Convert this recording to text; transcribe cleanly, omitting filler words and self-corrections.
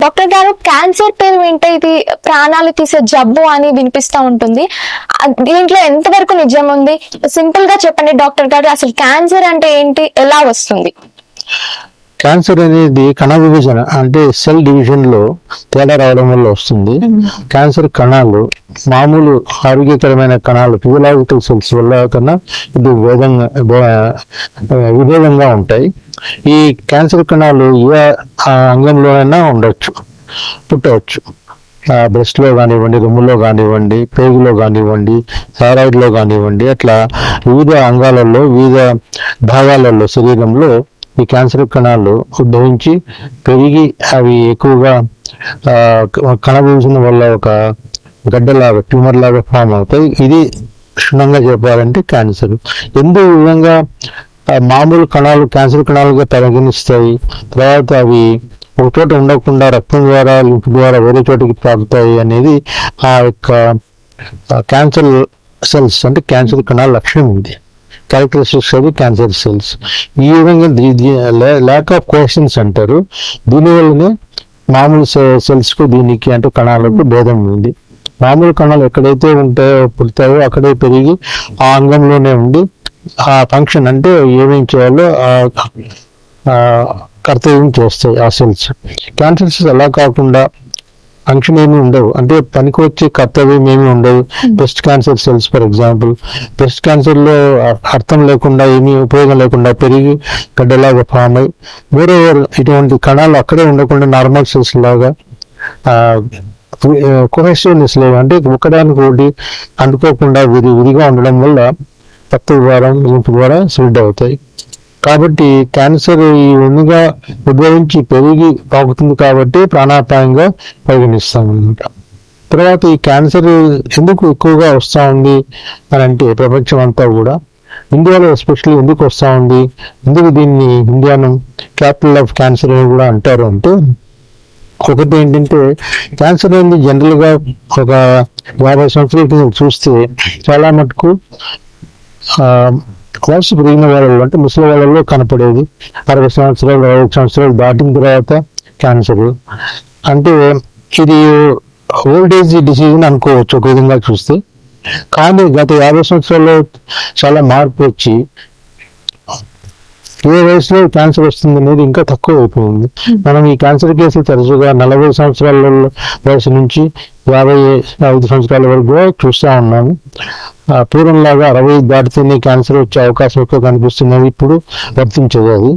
Doctor గారు, cancer పేరు వింటే ఇది ప్రాణాలు తీసే జబ్బు అని వినిపిస్తా ఉంటుంది. దీంట్లో ఎంతవరకు నిజం ఉంది? సింపుల్ గా చెప్పండి డాక్టర్ గారు, అసలు క్యాన్సర్ అంటే ఏంటి, ఎలా వస్తుంది? క్యాన్సర్ అనేది కణ విభజన అంటే సెల్ డివిజన్ లో తేడా రావడం వల్ల వస్తుంది. క్యాన్సర్ కణాలు మామూలు ఆరోగ్యకరమైన కణాలు ఫిజియలాజికల్ సెల్స్ వల్ల కన్నా ఇది విభేదంగా ఉంటాయి. ఈ క్యాన్సర్ కణాలు ఏ అంగంలోనైనా పుట్టవచ్చు. బ్రెస్ట్ లో కానివ్వండి, రొమ్ములో కానివ్వండి, పేగులో కానివ్వండి, థైరాయిడ్ లో కానివ్వండి, అట్లా వివిధ అంగాలలో వివిధ భాగాలలో శరీరంలో ఈ క్యాన్సర్ కణాలు ఉద్భవించి పెరిగి అవి ఎక్కువగా కణ విభజన వల్ల ఒక గడ్డలాగా ట్యూమర్ లాగా ఫామ్ అవుతాయి. ఇది క్షుణ్ణంగా చెప్పాలంటే క్యాన్సర్. ఎందుకు ఈ విధంగా మామూలు కణాలు క్యాన్సర్ కణాలుగా పరిగణిస్తాయి, తర్వాత అవి ఒక చోట ఉండకుండా రక్తం ద్వారా లింఫ్ ద్వారా వేరే చోటికి పాకుతాయి అనేది ఆ యొక్క క్యాన్సర్ సెల్స్ అంటే క్యాన్సర్ కణాల లక్షణం ఉంది. క్యారెక్టరిస్టిక్స్ అవి క్యాన్సర్ సెల్స్. ఈ విధంగా ల్యాక్ ఆఫ్ కోషన్స్ అంటారు. దీనివల్లనే మామూలు సెల్స్ కు దీనికి అంటే కణాలకు భేదం ఉంది. మామూలు కణాలు ఎక్కడైతే ఉంటాయో పుడతాయో అక్కడే పెరిగి ఆ అంగంలోనే ఉండి ఆ ఫంక్షన్ అంటే ఏమేం చేయాలో కర్తవ్యం చేస్తాయి ఆ సెల్స్. క్యాన్సర్ సెల్స్ అలా కాకుండా ఫంక్షన్ ఏమి ఉండవు, అంటే పనికి వచ్చే కర్తవ్యం ఏమి ఉండవు. Breast cancer cells for example, breast cancer లో అర్థం లేకుండా ఏమీ ఉపయోగం లేకుండా పెరిగి గడ్డలాగా ఫామ్ అయ్యి వేరే ఇటువంటి కణాలు అక్కడే ఉండకుండా నార్మల్ సెల్స్ లాగా కొహెసివ్నెస్ లేవు, అంటే ఒకదానికి ఒకటి అంటుకోకుండా విడిగా ఉండడం వల్ల రక్త ద్వారం లింఫ్ ద్వారా స్ప్రెడ్ అవుతాయి. కాబట్టి క్యాన్సర్ ఈ విధంగా ఉద్భవించి పెరిగి పాకుతుంది కాబట్టి ప్రాణాపాయంగా పరిగణిస్తాం అనమాట. తర్వాత ఈ క్యాన్సర్ ఎందుకు ఎక్కువగా వస్తూ ఉంది అని అంటే ప్రపంచం అంతా కూడా, ఇండియాలో ఎస్పెషల్లీ ఎందుకు వస్తూ ఉంది, ఎందుకు దీన్ని ఇండియాను క్యాపిటల్ ఆఫ్ క్యాన్సర్ అని కూడా అంటారు అంటే, ఒకటి ఏంటంటే క్యాన్సర్ అనేది జనరల్గా ఒక 50 సంవత్సరాల కింద చూస్తే చాలా మటుకు వయసు పెరిగిన వాళ్ళలో అంటే ముసలి వాళ్ళలో కనపడేది. 60 సంవత్సరాలు 60 సంవత్సరాలు దాటిన తర్వాత క్యాన్సర్ అంటే ఇది ఓల్డ్ ఏజ్ డిసీజ్ అని అనుకోవచ్చు ఒక విధంగా చూస్తే. కానీ గత 50 సంవత్సరాల్లో చాలా మార్పు వచ్చి ఏ వయసులో క్యాన్సర్ వస్తుంది అనేది ఇంకా తక్కువ అయిపోయింది. మనం ఈ క్యాన్సర్ కేసులు తరచుగా 40 సంవత్సరాల వయసు నుంచి 55 సంవత్సరాల వరకు కూడా చూస్తూ ఉన్నాము. పూర్వంలాగా 60 దాటితేనే క్యాన్సర్ వచ్చే అవకాశం ఎక్కువ కనిపిస్తున్నది ఇప్పుడు వర్తించదు అది.